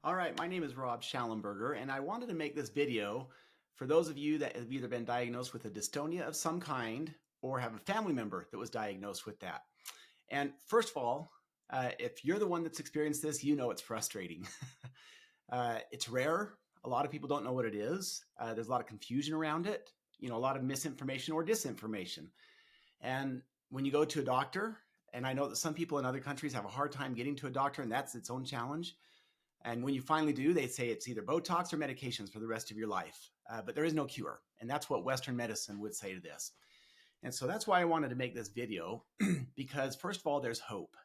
All right, my name is Rob Schallenberger, and I wanted to make this video for those of you that have either been diagnosed with a dystonia of some kind or have a family member that was diagnosed with that. And first of all, if you're the one that's experienced this, you know it's frustrating. It's rare. A lot of people don't know what it is. There's a lot of confusion around it, a lot of misinformation or disinformation. And when you go to a doctor, and I know that some people in other countries have a hard time getting to a doctor, and that's its own challenge. And when you finally do, they say it's either Botox or medications for the rest of your life. But there is no cure. And that's what Western medicine would say to this. And so that's why I wanted to make this video, because first of all, there's hope.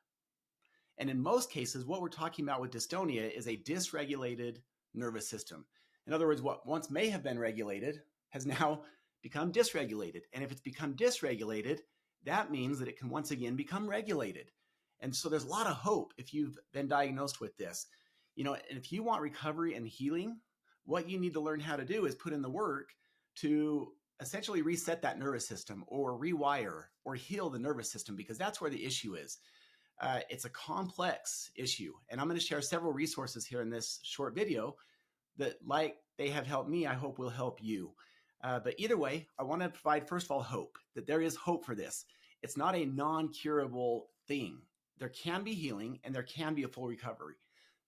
And in most cases, what we're talking about with dystonia is a dysregulated nervous system. In other words, what once may have been regulated has now become dysregulated. And if it's become dysregulated, that means that it can once again become regulated. And so there's a lot of hope if you've been diagnosed with this. And if you want recovery and healing, what you need to learn how to do is put in the work to essentially reset that nervous system or rewire or heal the nervous system, because that's where the issue is. It's a complex issue. And I'm going to share several resources here in this short video that, like they have helped me, I hope will help you. But either way, I want to provide, first of all, hope, that there is hope for this. It's not a non-curable thing. There can be healing and there can be a full recovery.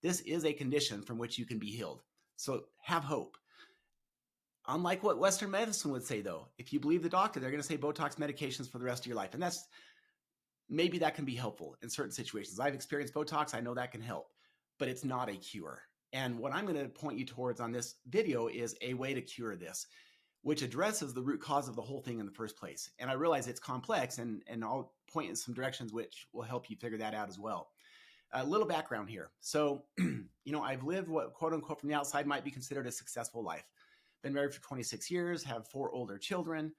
This is a condition from which you can be healed. So have hope. Unlike what Western medicine would say, though, if you believe the doctor, they're going to say Botox medications for the rest of your life. And maybe that can be helpful in certain situations. I've experienced Botox. I know that can help, but it's not a cure. And what I'm going to point you towards on this video is a way to cure this, which addresses the root cause of the whole thing in the first place. And I realize it's complex, and I'll point in some directions which will help you figure that out as well. A little background here. So, I've lived what, quote unquote, from the outside might be considered a successful life. Been married for 26 years, have 4 older children.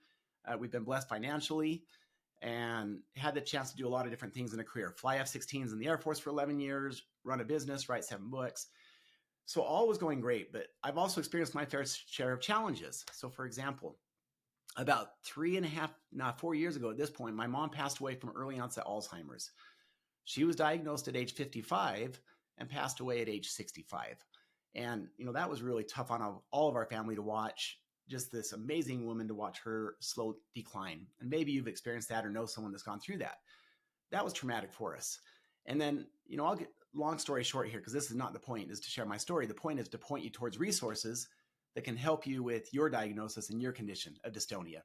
We've been blessed financially and had the chance to do a lot of different things in a career. Fly F-16s in the Air Force for 11 years, run a business, write 7 books. So all was going great, but I've also experienced my fair share of challenges. So for example, about 4 years ago at this point, my mom passed away from early onset Alzheimer's. She was diagnosed at age 55 and passed away at age 65. And, that was really tough on all of our family to watch, just this amazing woman, to watch her slow decline. And maybe you've experienced that or know someone that's gone through that. That was traumatic for us. And then, I'll get long story short here, because this is not the point, is to share my story. The point is to point you towards resources that can help you with your diagnosis and your condition of dystonia.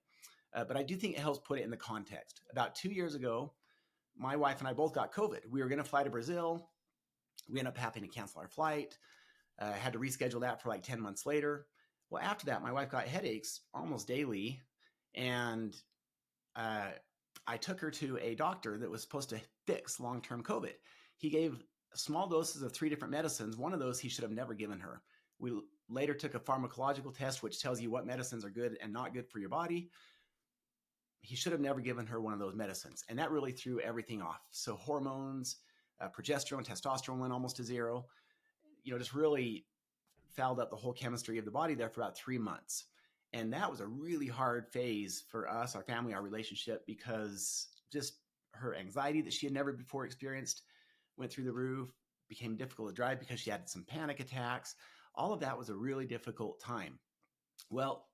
But I do think it helps put it in the context. About 2 years ago, my wife and I both got COVID. We were going to fly to Brazil. We ended up having to cancel our flight. Had to reschedule that for like 10 months later. Well, after that, my wife got headaches almost daily. And I took her to a doctor that was supposed to fix long-term COVID. He gave small doses of 3 different medicines. One of those he should have never given her. We later took a pharmacological test, which tells you what medicines are good and not good for your body. He should have never given her one of those medicines. And that really threw everything off. So hormones, progesterone, testosterone went almost to zero. Just really fouled up the whole chemistry of the body there for about 3 months. And that was a really hard phase for us, our family, our relationship, because just her anxiety that she had never before experienced went through the roof, became difficult to drive because she had some panic attacks. All of that was a really difficult time. Well,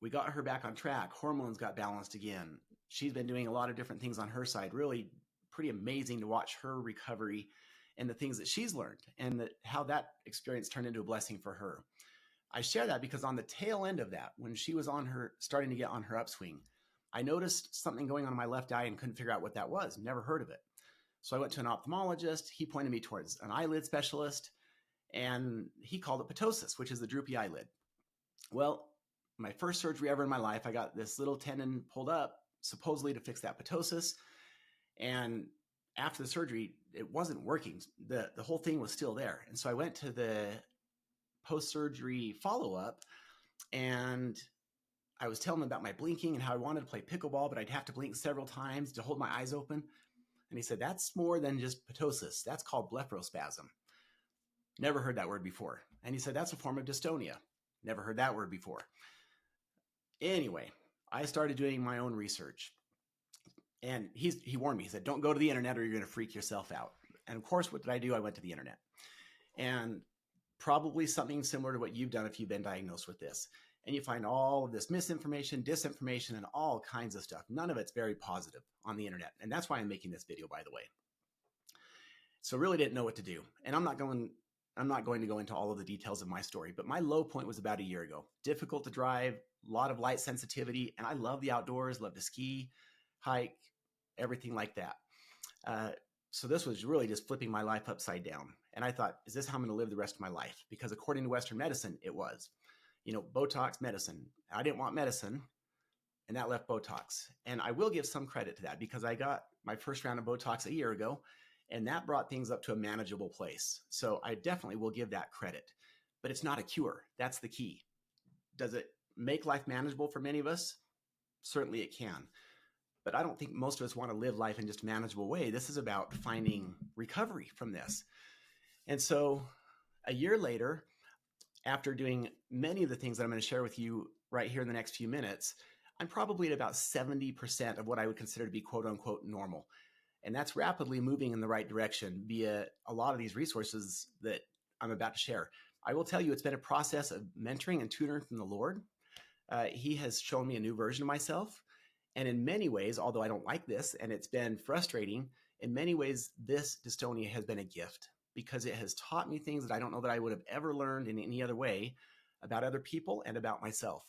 we got her back on track. Hormones got balanced again. She's been doing a lot of different things on her side. Really pretty amazing to watch her recovery and the things that she's learned, and how that experience turned into a blessing for her. I share that because on the tail end of that, when she was starting to get on her upswing, I noticed something going on in my left eye and couldn't figure out what that was. Never heard of it. So I went to an ophthalmologist. He pointed me towards an eyelid specialist, and he called it ptosis, which is the droopy eyelid. Well, my first surgery ever in my life, I got this little tendon pulled up, supposedly to fix that ptosis. And after the surgery, it wasn't working. The whole thing was still there. And so I went to the post-surgery follow-up, and I was telling him about my blinking and how I wanted to play pickleball, but I'd have to blink several times to hold my eyes open. And he said, that's more than just ptosis. That's called Blepharospasm. Never heard that word before. And he said, that's a form of dystonia. Never heard that word before. Anyway, I started doing my own research. And he warned me. He said, don't go to the internet or you're going to freak yourself out. And of course, what did I do? I went to the internet. And probably something similar to what you've done if you've been diagnosed with this. And you find all of this misinformation, disinformation, and all kinds of stuff. None of it's very positive on the internet. And that's why I'm making this video, by the way. So really didn't know what to do. And I'm not going to go into all of the details of my story, but my low point was about a year ago. Difficult to drive, a lot of light sensitivity, and I love the outdoors, love to ski, hike, everything like that. So this was really just flipping my life upside down. And I thought, is this how I'm going to live the rest of my life? Because according to Western medicine, it was. Botox medicine. I didn't want medicine, and that left Botox. And I will give some credit to that because I got my first round of Botox a year ago, and that brought things up to a manageable place. So I definitely will give that credit. But it's not a cure. That's the key. Does it make life manageable for many of us? Certainly it can. But I don't think most of us want to live life in just a manageable way. This is about finding recovery from this. And so a year later, after doing many of the things that I'm going to share with you right here in the next few minutes, I'm probably at about 70% of what I would consider to be quote unquote normal. And that's rapidly moving in the right direction via a lot of these resources that I'm about to share. I will tell you, it's been a process of mentoring and tutoring from the Lord. He has shown me a new version of myself. And in many ways, although I don't like this and it's been frustrating, in many ways, this dystonia has been a gift because it has taught me things that I don't know that I would have ever learned in any other way about other people and about myself.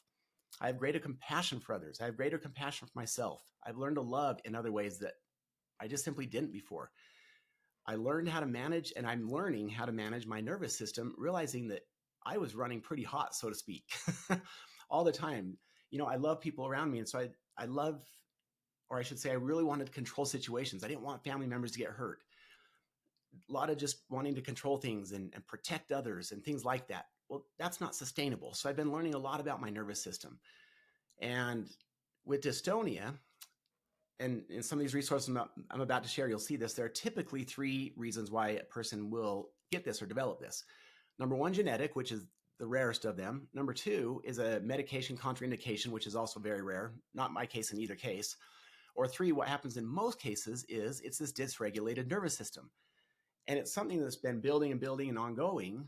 I have greater compassion for others. I have greater compassion for myself. I've learned to love in other ways that I just simply didn't before. I learned how to manage, and I'm learning how to manage my nervous system, realizing that I was running pretty hot, so to speak, all the time. I love people around me. And so I love, or I should say, I really wanted to control situations. I didn't want family members to get hurt. A lot of just wanting to control things and protect others and things like that. Well, that's not sustainable. So I've been learning a lot about my nervous system. And with dystonia, and in some of these resources I'm about to share, you'll see this. There are typically 3 reasons why a person will get this or develop this. Number 1, genetic, which is the rarest of them. Number 2 is a medication contraindication, which is also very rare. Not my case in either case. Or 3, what happens in most cases is it's this dysregulated nervous system. And it's something that's been building and building and ongoing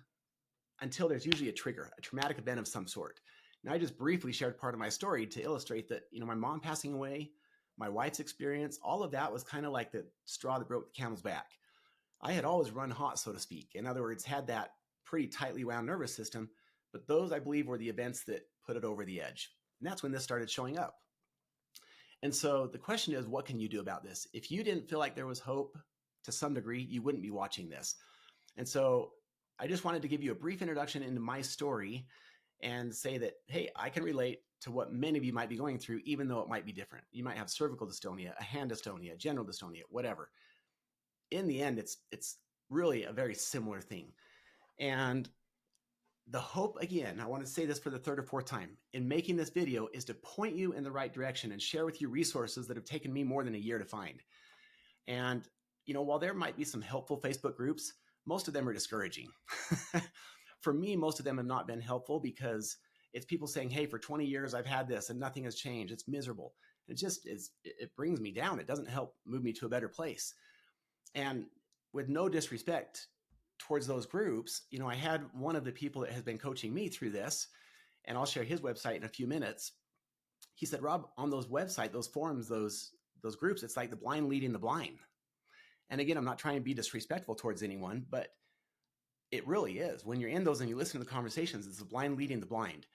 until there's usually a trigger, a traumatic event of some sort. Now, I just briefly shared part of my story to illustrate that, my mom passing away, my wife's experience, all of that was kind of like the straw that broke the camel's back. I had always run hot, so to speak. In other words, had that pretty tightly wound nervous system, but those, I believe, were the events that put it over the edge. And that's when this started showing up. And so the question is, what can you do about this? If you didn't feel like there was hope to some degree, you wouldn't be watching this. And so I just wanted to give you a brief introduction into my story and say that, hey, I can relate to what many of you might be going through, even though it might be different. You might have cervical dystonia, a hand dystonia, general dystonia, whatever. In the end, it's really a very similar thing. And the hope, again, I want to say this for the 3rd or 4th time, in making this video is to point you in the right direction and share with you resources that have taken me more than a year to find. And, while there might be some helpful Facebook groups, most of them are discouraging. For me, most of them have not been helpful because it's people saying, hey, for 20 years, I've had this and nothing has changed. It's miserable. It brings me down. It doesn't help move me to a better place. And with no disrespect towards those groups, I had one of the people that has been coaching me through this, and I'll share his website in a few minutes. He said, Rob, on those websites, those forums, those groups, it's like the blind leading the blind. And again, I'm not trying to be disrespectful towards anyone, but it really is. When you're in those and you listen to the conversations, it's the blind leading the blind.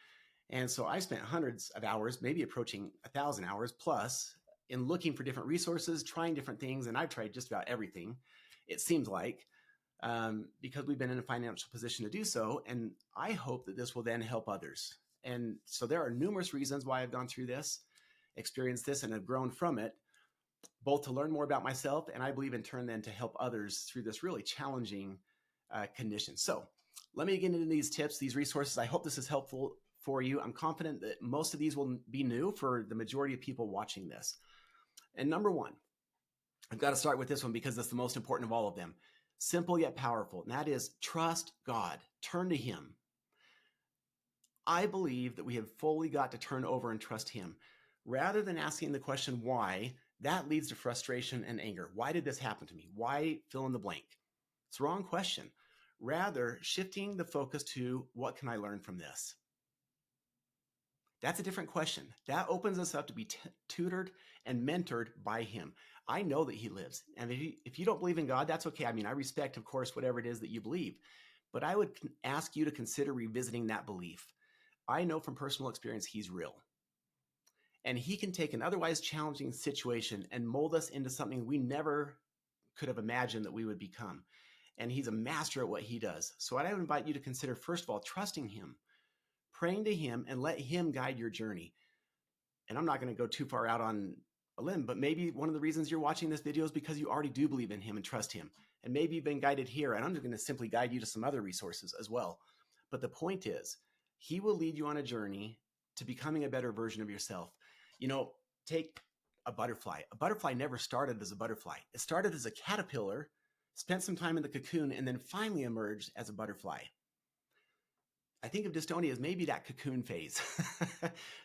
And so I spent hundreds of hours, maybe approaching 1,000 hours plus, in looking for different resources, trying different things. And I've tried just about everything, it seems like, because we've been in a financial position to do so. And I hope that this will then help others. And so there are numerous reasons why I've gone through this, experienced this, and have grown from it, both to learn more about myself and I believe in turn then to help others through this really challenging condition. So let me get into these tips, these resources. I hope this is helpful for you. I'm confident that most of these will be new for the majority of people watching this. And number 1, I've got to start with this one because it's the most important of all of them. Simple yet powerful. And that is trust God. Turn to Him. I believe that we have fully got to turn over and trust Him. Rather than asking the question why, that leads to frustration and anger. Why did this happen to me? Why fill in the blank? It's the wrong question. Rather, shifting the focus to what can I learn from this? That's a different question. That opens us up to be tutored and mentored by him. I know that he lives. And if you don't believe in God, that's okay. I mean, I respect, of course, whatever it is that you believe. But I would ask you to consider revisiting that belief. I know from personal experience he's real. And he can take an otherwise challenging situation and mold us into something we never could have imagined that we would become. And he's a master at what he does. So I would invite you to consider, first of all, trusting him, praying to him, and let him guide your journey. And I'm not going to go too far out on a limb, but maybe one of the reasons you're watching this video is because you already do believe in him and trust him. And maybe you've been guided here, and I'm just going to simply guide you to some other resources as well. But the point is, he will lead you on a journey to becoming a better version of yourself. You know, take a butterfly. A butterfly never started as a butterfly. It started as a caterpillar, spent some time in the cocoon, and then finally emerged as a butterfly. I think of dystonia as maybe that cocoon phase.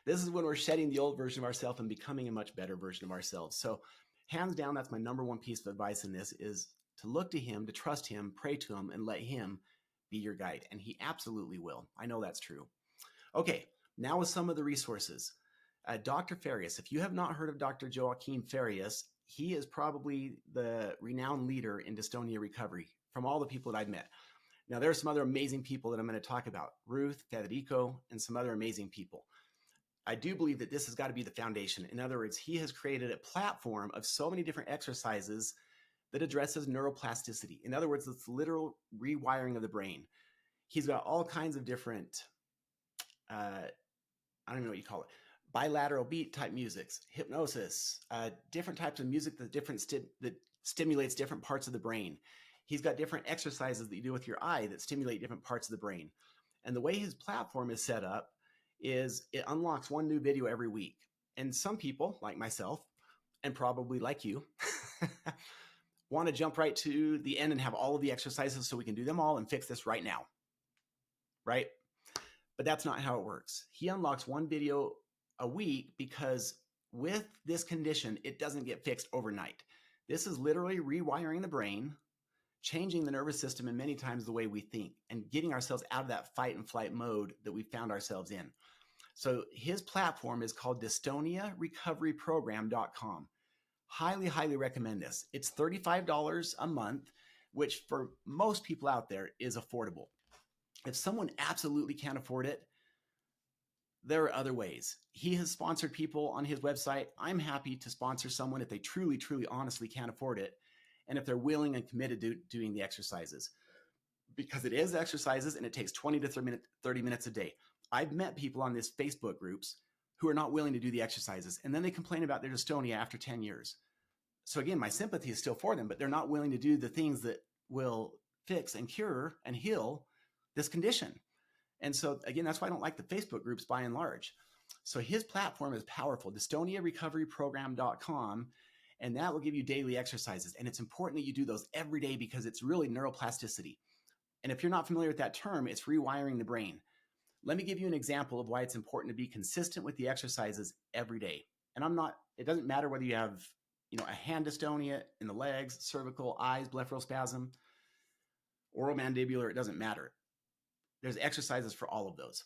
This is when we're shedding the old version of ourselves and becoming a much better version of ourselves. So hands down, that's my number one piece of advice in this, is to look to him, to trust him, pray to him, and let him be your guide. And he absolutely will. I know that's true. Okay, now with some of the resources. Dr. Farias, if you have not heard of Dr. Joaquin Farias, he is probably the renowned leader in dystonia recovery from all the people that I've met. Now, there are some other amazing people that I'm going to talk about, Ruth, Federico, and some other amazing people. I do believe that this has got to be the foundation. In other words, he has created a platform of so many different exercises that addresses neuroplasticity. In other words, it's literal rewiring of the brain. He's got all kinds of different, I don't even know what you call it, bilateral beat type musics, hypnosis, different types of music that stimulates different parts of the brain. He's got different exercises that you do with your eye that stimulate different parts of the brain. And the way his platform is set up is it unlocks one new video every week. And some people, like myself, and probably like you, want to jump right to the end and have all of the exercises so we can do them all and fix this right now, right? But that's not how it works. He unlocks one video a week because with this condition, it doesn't get fixed overnight. This is literally rewiring the brain, changing the nervous system, and many times the way we think, and getting ourselves out of that fight and flight mode that we found ourselves in. So his platform is called DystoniaRecoveryProgram.com. Highly, highly recommend this. It's $35 a month, which for most people out there is affordable. If someone absolutely can't afford it, there are other ways. He has sponsored people on his website. I'm happy to sponsor someone if they truly, truly, honestly can't afford it, and if they're willing and committed to doing the exercises. Because it is exercises and it takes 20 to 30 minutes a day. I've met people on these Facebook groups who are not willing to do the exercises, and then they complain about their dystonia after 10 years. So again, my sympathy is still for them, but they're not willing to do the things that will fix and cure and heal this condition. And so again, that's why I don't like the Facebook groups by and large. So his platform is powerful, DystoniaRecoveryProgram.com, and that will give you daily exercises. And it's important that you do those every day because it's really neuroplasticity. And if you're not familiar with that term, it's rewiring the brain. Let me give you an example of why it's important to be consistent with the exercises every day. And it doesn't matter whether you have, a hand dystonia in the legs, cervical, eyes, blepharospasm, oral mandibular, it doesn't matter. There's exercises for all of those.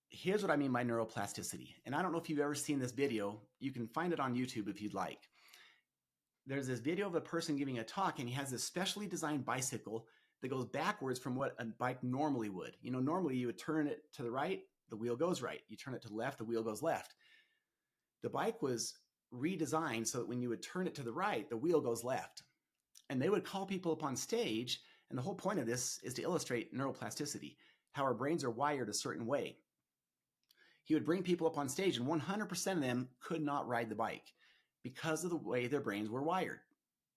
Here's what I mean by neuroplasticity. And I don't know if you've ever seen this video. You can find it on YouTube if you'd like. There's this video of a person giving a talk, and he has this specially designed bicycle that goes backwards from what a bike normally would. Normally you would turn it to the right, the wheel goes right. You turn it to the left, the wheel goes left. The bike was redesigned so that when you would turn it to the right, the wheel goes left. And they would call people up on stage, and the whole point of this is to illustrate neuroplasticity, how our brains are wired a certain way. He would bring people up on stage, and 100% of them could not ride the bike because of the way their brains were wired,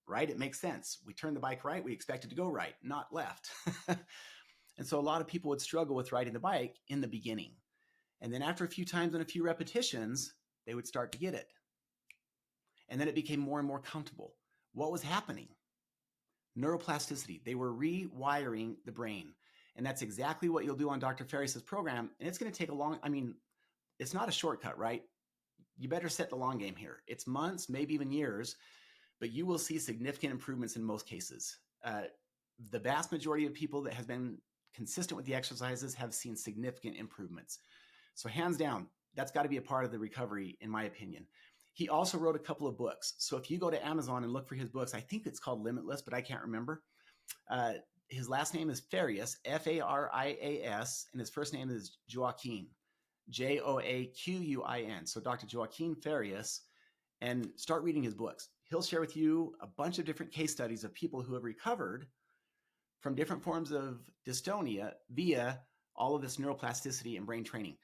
right? It makes sense. We turn the bike right, we expect it to go right, not left. And so a lot of people would struggle with riding the bike in the beginning. And then after a few times and a few repetitions, they would start to get it. And then it became more and more comfortable. What was happening? Neuroplasticity. They were rewiring the brain. And that's exactly what you'll do on Dr. Farias' program. And it's going to take it's not a shortcut, right? You better set the long game here. It's months, maybe even years, but you will see significant improvements in most cases. the vast majority of people that has been consistent with the exercises have seen significant improvements. So hands down, that's got to be a part of the recovery, in my opinion. He also wrote a couple of books. So if you go to Amazon and look for his books, I think it's called Limitless, but I can't remember. His last name is Farias, Farias, and his first name is Joaquin, Joaquin. So Dr. Joaquin Farias, and start reading his books. He'll share with you a bunch of different case studies of people who have recovered from different forms of dystonia via all of this neuroplasticity and brain training.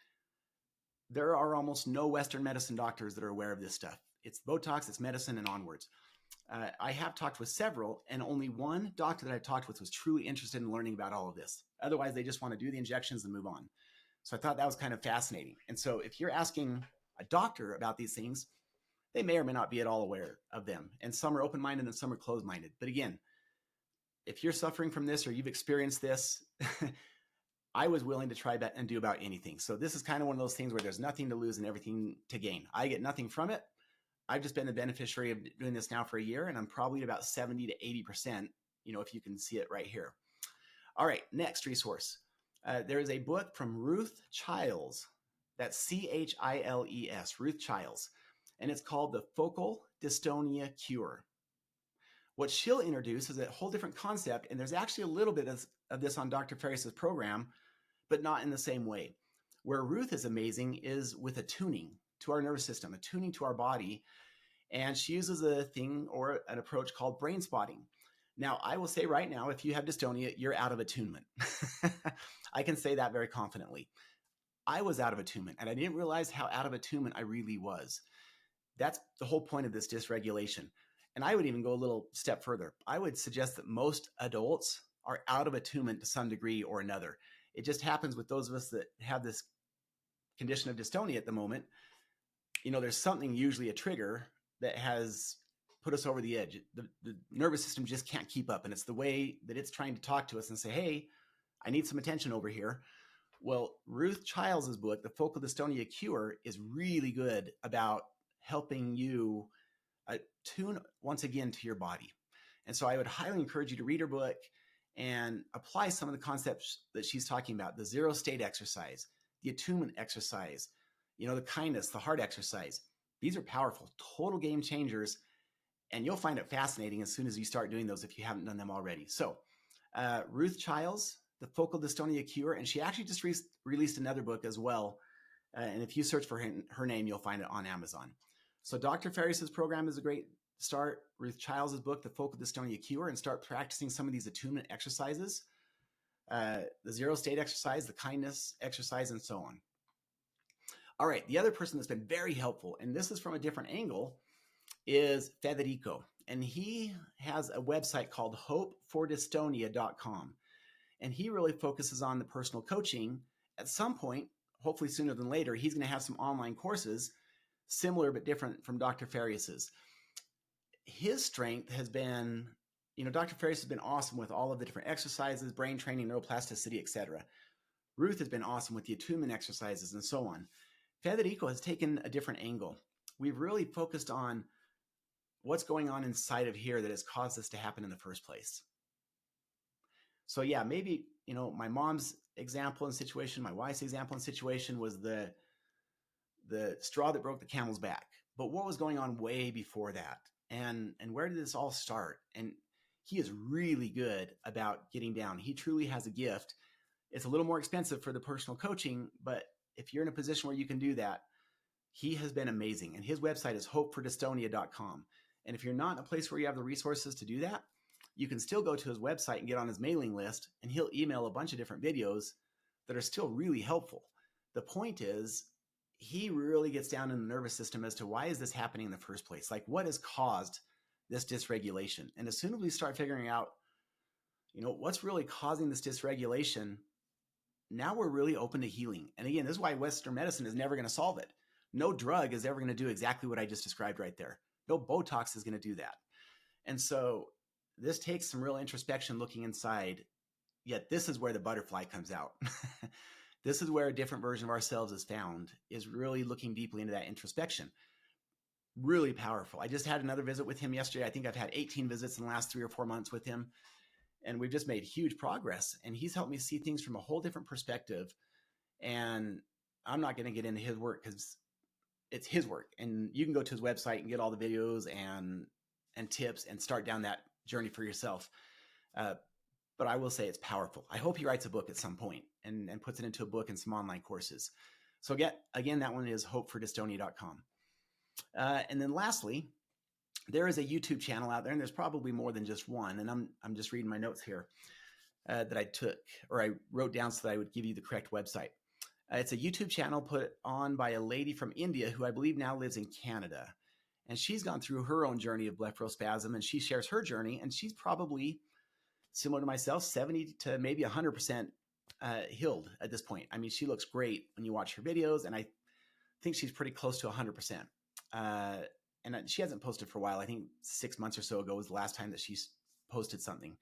There are almost no Western medicine doctors that are aware of this stuff. It's Botox, it's medicine, and onwards. I have talked with several, and only one doctor that I talked with was truly interested in learning about all of this. Otherwise, they just want to do the injections and move on. So I thought that was kind of fascinating. And so if you're asking a doctor about these things, they may or may not be at all aware of them. And some are open-minded and some are closed-minded. But again, if you're suffering from this or you've experienced this, I was willing to try and do about anything. So this is kind of one of those things where there's nothing to lose and everything to gain. I get nothing from it. I've just been the beneficiary of doing this now for a year, and I'm probably at about 70 to 80%, if you can see it right here. All right, next resource. There is a book from Ruth Childs. That's Chiles, Ruth Childs. And it's called The Focal Dystonia Cure. What she'll introduce is a whole different concept, and there's actually a little bit of this on Dr. Farias's program, but not in the same way. Where Ruth is amazing is with attuning to our nervous system, attuning to our body, and she uses a thing or an approach called brain spotting. Now, I will say right now, if you have dystonia, you're out of attunement. I can say that very confidently. I was out of attunement, and I didn't realize how out of attunement I really was. That's the whole point of this dysregulation. And I would even go a little step further. I would suggest that most adults are out of attunement to some degree or another. It just happens with those of us that have this condition of dystonia at the moment. There's something, usually a trigger, that has put us over the edge. The nervous system just can't keep up. And it's the way that it's trying to talk to us and say, hey, I need some attention over here. Well, Ruth Childs' book, The Focal Dystonia Cure, is really good about helping you tune once again to your body. And so I would highly encourage you to read her book and apply some of the concepts that she's talking about: the zero state exercise, the attunement exercise, the kindness, the heart exercise. These are powerful, total game changers. And you'll find it fascinating as soon as you start doing those if you haven't done them already. So Ruth Childs, The Focal Dystonia Cure, and she actually just released another book as well. And if you search for her name, you'll find it on Amazon. So Dr. Farias's program is a great start. Ruth Childs' book, The Focal Dystonia Cure, and start practicing some of these attunement exercises, the zero state exercise, the kindness exercise, and so on. All right, the other person that's been very helpful, and this is from a different angle, is Federico. And he has a website called hopefordystonia.com. And he really focuses on the personal coaching. At some point, hopefully sooner than later, he's going to have some online courses, similar but different from Dr. Farias's. His strength has been, Dr. Farias has been awesome with all of the different exercises, brain training, neuroplasticity, etc. Ruth has been awesome with the attunement exercises and so on. Federico has taken a different angle. We've really focused on what's going on inside of here that has caused this to happen in the first place. So yeah, maybe, my mom's example and situation, my wife's example and situation was the straw that broke the camel's back. But what was going on way before that? And where did this all start? And he is really good about getting down. He truly has a gift. It's a little more expensive for the personal coaching, but if you're in a position where you can do that, he has been amazing. And his website is hopefordystonia.com. And if you're not in a place where you have the resources to do that, you can still go to his website and get on his mailing list, and he'll email a bunch of different videos that are still really helpful. The point is, he really gets down in the nervous system as to why is this happening in the first place? Like, what has caused this dysregulation? And as soon as we start figuring out, what's really causing this dysregulation, now we're really open to healing. And again, this is why Western medicine is never going to solve it. No drug is ever going to do exactly what I just described right there. No Botox is going to do that. And so this takes some real introspection, looking inside, yet this is where the butterfly comes out. This is where a different version of ourselves is found, is really looking deeply into that introspection. Really powerful. I just had another visit with him yesterday. I think I've had 18 visits in the last 3 or 4 months with him. and we've just made huge progress. And he's helped me see things from a whole different perspective. And I'm not going to get into his work because it's his work. And you can go to his website and get all the videos and tips and start down that journey for yourself. But I will say it's powerful. I hope he writes a book at some point and puts it into a book and some online courses. So again, that one is hopefordystonia.com. And then lastly, there is a YouTube channel out there, and there's probably more than just one. And I'm just reading my notes here that I took, or I wrote down so that I would give you the correct website. It's a YouTube channel put on by a lady from India who I believe now lives in Canada. And she's gone through her own journey of blepharospasm, and she shares her journey. And she's probably, similar to myself, 70 to maybe 100% healed at this point. I mean, she looks great when you watch her videos, and I think she's pretty close to 100%. And she hasn't posted for a while. I think 6 months or so ago was the last time that she's posted something.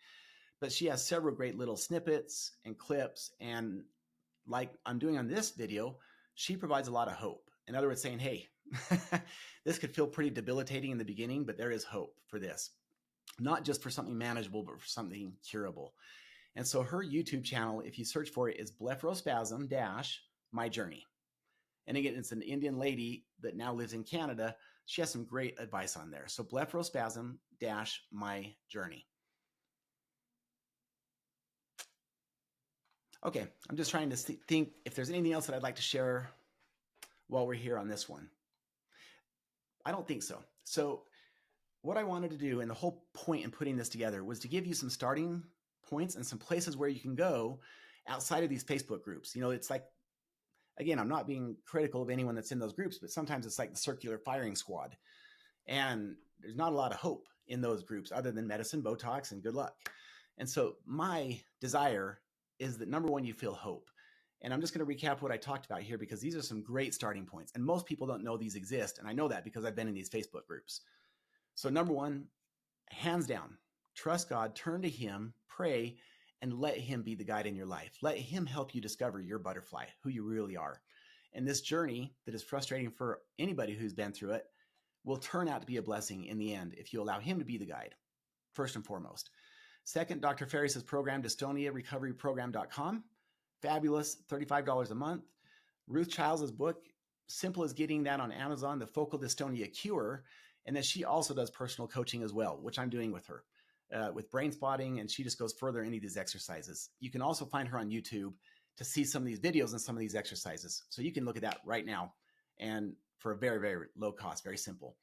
But she has several great little snippets and clips. And like I'm doing on this video, she provides a lot of hope. In other words, saying, hey, this could feel pretty debilitating in the beginning, but there is hope for this. Not just for something manageable, but for something curable. And so her YouTube channel, if you search for it, is Blepharospasm - My Journey. And again, it's an Indian lady that now lives in Canada. She has some great advice on there. So Blepharospasm - My Journey. Okay, I'm just trying to think if there's anything else that I'd like to share while we're here on this one. I don't think so. So what I wanted to do, and the whole point in putting this together, was to give you some starting points and some places where you can go outside of these Facebook groups. You know, it's like, again, I'm not being critical of anyone that's in those groups, but sometimes it's like the circular firing squad. And there's not a lot of hope in those groups other than medicine, Botox, and good luck. And so my desire is that, number one, you feel hope. And I'm just going to recap what I talked about here because these are some great starting points. And most people don't know these exist. And I know that because I've been in these Facebook groups. So number one, hands down, trust God, turn to him, pray, and let him be the guide in your life. Let him help you discover your butterfly, who you really are. And this journey that is frustrating for anybody who's been through it will turn out to be a blessing in the end if you allow him to be the guide, first and foremost. Second, Dr. Ferris' program, DystoniaRecoveryProgram.com. Fabulous, $35 a month. Ruth Childs' book, simple as getting that on Amazon, The Focal Dystonia Cure. And then she also does personal coaching as well, which I'm doing with her, with brain spotting, and she just goes further into these exercises. You can also find her on YouTube to see some of these videos and some of these exercises. So you can look at that right now, and for a very, very low cost, very simple.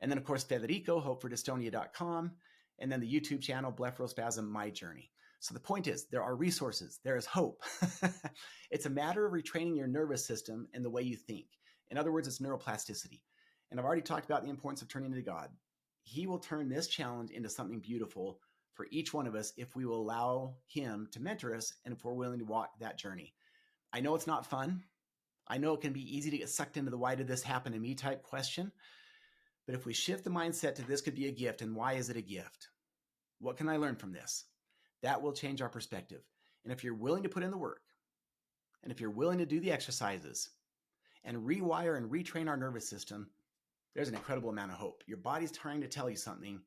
And then, of course, Federico, hopefordystonia.com, and then the YouTube channel, Blepharospasm - My Journey. So the point is, there are resources. There is hope. It's a matter of retraining your nervous system and the way you think. In other words, it's neuroplasticity. And I've already talked about the importance of turning to God. He will turn this challenge into something beautiful for each one of us if we will allow him to mentor us and if we're willing to walk that journey. I know it's not fun. I know it can be easy to get sucked into the why did this happen to me type question. But if we shift the mindset to this could be a gift, and why is it a gift? What can I learn from this? That will change our perspective. And if you're willing to put in the work, and if you're willing to do the exercises and rewire and retrain our nervous system, there's an incredible amount of hope. Your body's trying to tell you something,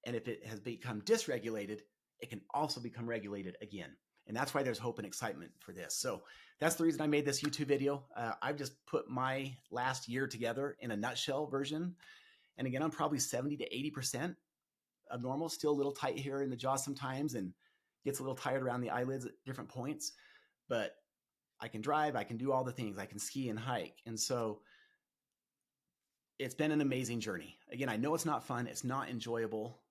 and if it has become dysregulated, it can also become regulated again. And that's why there's hope and excitement for this. So that's the reason I made this YouTube video. I've just put my last year together in a nutshell version. And again, I'm probably 70 to 80% of normal, still a little tight here in the jaw sometimes and gets a little tired around the eyelids at different points. But I can drive, I can do all the things, I can ski and hike. And so it's been an amazing journey. Again, I know it's not fun. It's not enjoyable.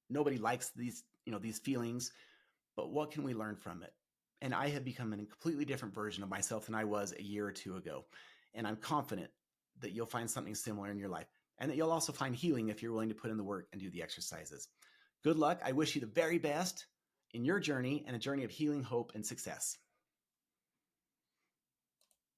Nobody likes these feelings, but what can we learn from it? And I have become a completely different version of myself than I was a year or two ago. And I'm confident that you'll find something similar in your life, and that you'll also find healing if you're willing to put in the work and do the exercises. Good luck. I wish you the very best in your journey, and a journey of healing, hope, and success.